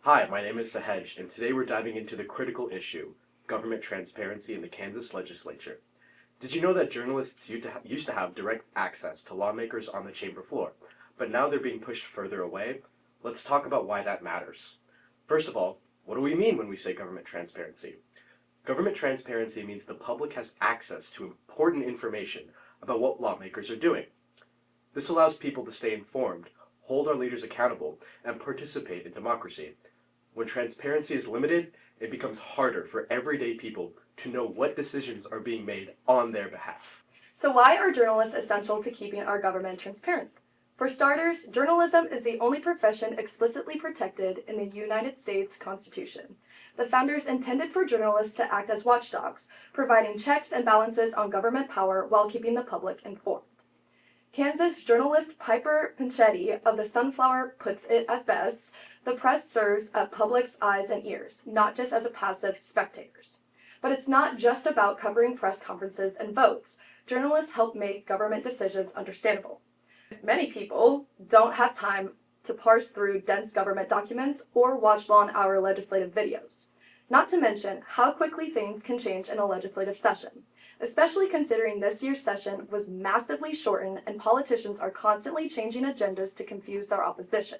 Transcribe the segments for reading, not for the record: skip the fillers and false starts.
Hi, my name is Sahej, and today we're diving into the critical issue, government transparency in the Kansas legislature. Did you know that journalists used to have direct access to lawmakers on the chamber floor, but now they're being pushed further away? Let's talk about why that matters. First of all, what do we mean when we say government transparency? Government transparency means the public has access to important information about what lawmakers are doing. This allows people to stay informed, hold our leaders accountable, and participate in democracy. When transparency is limited, it becomes harder for everyday people to know what decisions are being made on their behalf. So why are journalists essential to keeping our government transparent? For starters, journalism is the only profession explicitly protected in the United States Constitution. The founders intended for journalists to act as watchdogs, providing checks and balances on government power while keeping the public informed. Kansas journalist Piper Pinchetti of the Sunflower puts it as best: the press serves as public's eyes and ears, not just as a passive spectators. But it's not just about covering press conferences and votes. Journalists help make government decisions understandable. Many people don't have time to parse through dense government documents or watch long-hour legislative videos. Not to mention how quickly things can change in a legislative session, especially considering this year's session was massively shortened and politicians are constantly changing agendas to confuse their opposition.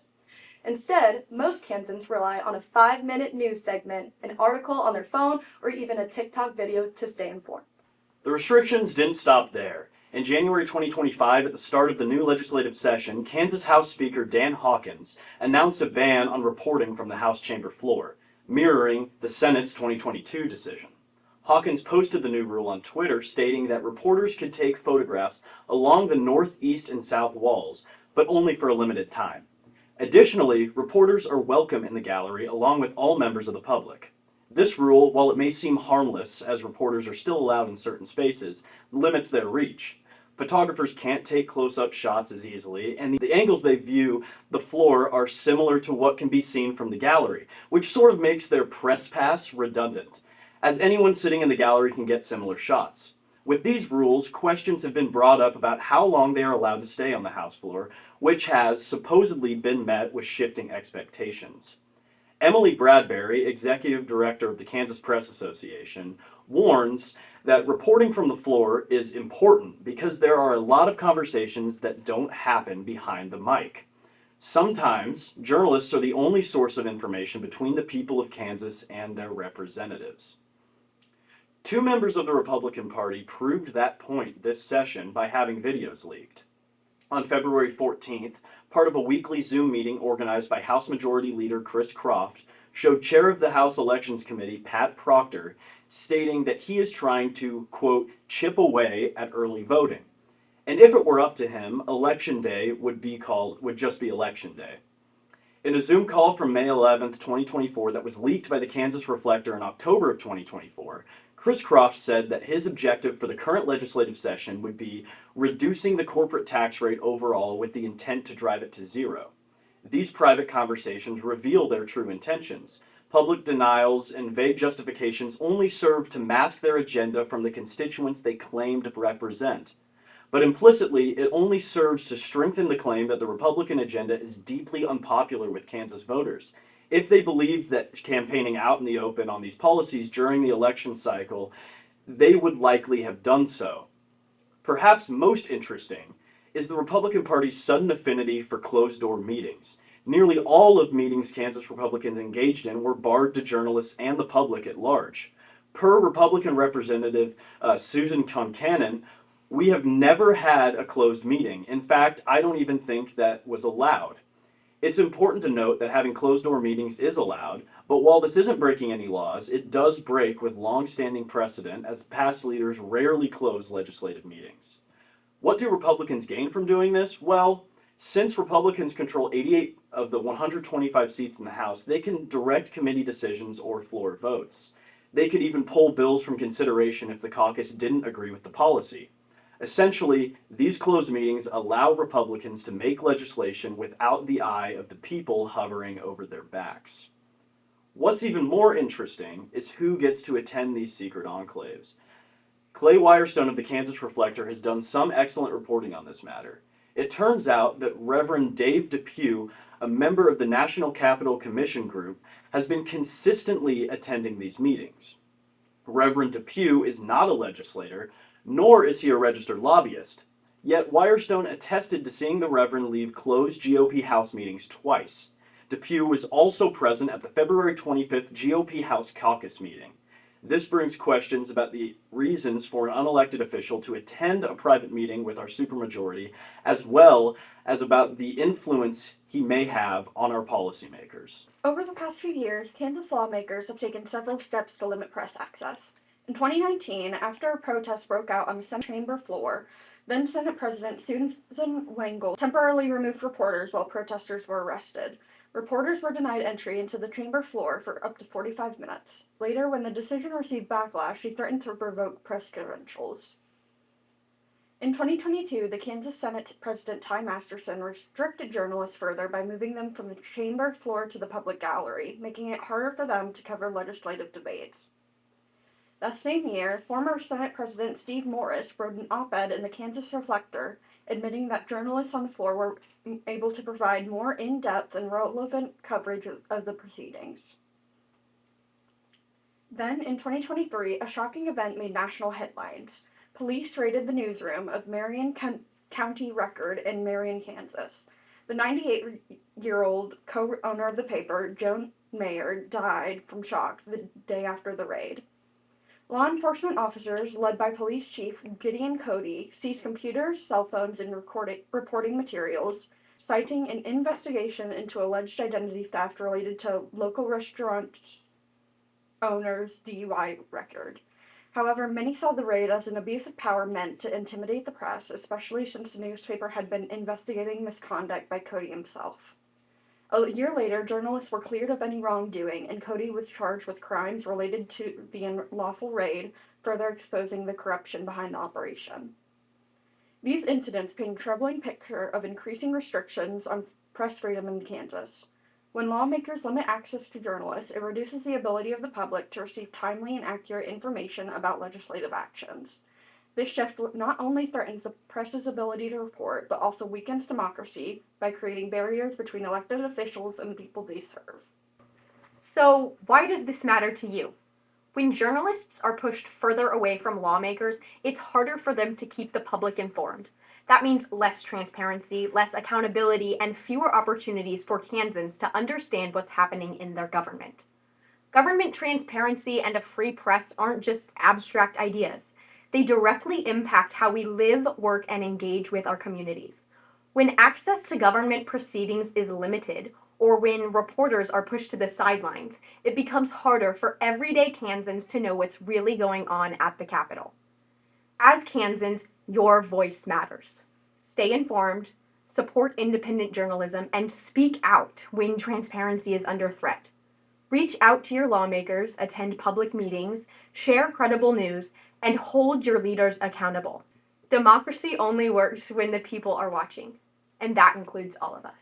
Instead, most Kansans rely on a 5-minute news segment, an article on their phone, or even a TikTok video to stay informed. The restrictions didn't stop there. In January 2025, at the start of the new legislative session, Kansas House Speaker Dan Hawkins announced a ban on reporting from the House chamber floor, mirroring the Senate's 2022 decision. Hawkins posted the new rule on Twitter, stating that reporters could take photographs along the north, east, and south walls, but only for a limited time. Additionally, reporters are welcome in the gallery along with all members of the public. This rule, while it may seem harmless, as reporters are still allowed in certain spaces, limits their reach. Photographers can't take close-up shots as easily, and the angles they view the floor are similar to what can be seen from the gallery, which sort of makes their press pass redundant, as anyone sitting in the gallery can get similar shots. With these rules, questions have been brought up about how long they are allowed to stay on the House floor, which has supposedly been met with shifting expectations. Emily Bradbury, executive director of the Kansas Press Association, warns that reporting from the floor is important because there are a lot of conversations that don't happen behind the mic. Sometimes, journalists are the only source of information between the people of Kansas and their representatives. Two members of the Republican Party proved that point this session by having videos leaked. On February 14th, part of a weekly Zoom meeting organized by House Majority Leader Chris Croft showed Chair of the House Elections Committee Pat Proctor stating that he is trying to, quote, chip away at early voting. And if it were up to him, Election Day would just be Election Day. In a Zoom call from May 11th, 2024 that was leaked by the Kansas Reflector in October of 2024, Chris Croft said that his objective for the current legislative session would be reducing the corporate tax rate overall with the intent to drive it to zero. These private conversations reveal their true intentions. Public denials and vague justifications only serve to mask their agenda from the constituents they claim to represent. But implicitly, it only serves to strengthen the claim that the Republican agenda is deeply unpopular with Kansas voters. If they believed that campaigning out in the open on these policies during the election cycle, they would likely have done so. Perhaps most interesting is the Republican Party's sudden affinity for closed-door meetings. Nearly all of meetings Kansas Republicans engaged in were barred to journalists and the public at large. Per Republican Representative Susan Concanon, we have never had a closed meeting. In fact, I don't even think that was allowed. It's important to note that having closed-door meetings is allowed, but while this isn't breaking any laws, it does break with long-standing precedent, as past leaders rarely close legislative meetings. What do Republicans gain from doing this? Well, since Republicans control 88 of the 125 seats in the House, they can direct committee decisions or floor votes. They could even pull bills from consideration if the caucus didn't agree with the policy. Essentially, these closed meetings allow Republicans to make legislation without the eye of the people hovering over their backs. What's even more interesting is who gets to attend these secret enclaves. Clay Wirestone of the Kansas Reflector has done some excellent reporting on this matter. It turns out that Reverend Dave Depew a member of the National Capital Commission Group, has been consistently attending these meetings. Reverend Depew is not a legislator, nor is he a registered lobbyist. Yet Wirestone attested to seeing the Reverend leave closed GOP House meetings twice. Depew was also present at the February 25th GOP House caucus meeting. This brings questions about the reasons for an unelected official to attend a private meeting with our supermajority, as well as about the influence he may have on our policymakers. Over the past few years, Kansas lawmakers have taken several steps to limit press access. In 2019, after a protest broke out on the Senate chamber floor, then Senate President Susan Wengel temporarily removed reporters while protesters were arrested. Reporters were denied entry into the chamber floor for up to 45 minutes. Later, when the decision received backlash, she threatened to revoke press credentials. In 2022, the Kansas Senate President Ty Masterson restricted journalists further by moving them from the chamber floor to the public gallery, making it harder for them to cover legislative debates. That same year, former Senate President Steve Morris wrote an op-ed in the Kansas Reflector admitting that journalists on the floor were able to provide more in-depth and relevant coverage of the proceedings. Then, in 2023, a shocking event made national headlines. Police raided the newsroom of Marion County Record in Marion, Kansas. The 98-year-old co-owner of the paper, Joan Mayer, died from shock the day after the raid. Law enforcement officers, led by Police Chief Gideon Cody, seized computers, cell phones, and reporting materials, citing an investigation into alleged identity theft related to local restaurant owner's DUI record. However, many saw the raid as an abuse of power meant to intimidate the press, especially since the newspaper had been investigating misconduct by Cody himself. A year later, journalists were cleared of any wrongdoing, and Cody was charged with crimes related to the unlawful raid, further exposing the corruption behind the operation. These incidents paint a troubling picture of increasing restrictions on press freedom in Kansas. When lawmakers limit access to journalists, it reduces the ability of the public to receive timely and accurate information about legislative actions. This shift not only threatens the press's ability to report, but also weakens democracy by creating barriers between elected officials and the people they serve. So, why does this matter to you? When journalists are pushed further away from lawmakers, it's harder for them to keep the public informed. That means less transparency, less accountability, and fewer opportunities for Kansans to understand what's happening in their government. Government transparency and a free press aren't just abstract ideas. They directly impact how we live, work, and engage with our communities. When access to government proceedings is limited, or when reporters are pushed to the sidelines, it becomes harder for everyday Kansans to know what's really going on at the Capitol. As Kansans, your voice matters. Stay informed, support independent journalism, and speak out when transparency is under threat. Reach out to your lawmakers, attend public meetings, share credible news, and hold your leaders accountable. Democracy only works when the people are watching, and that includes all of us.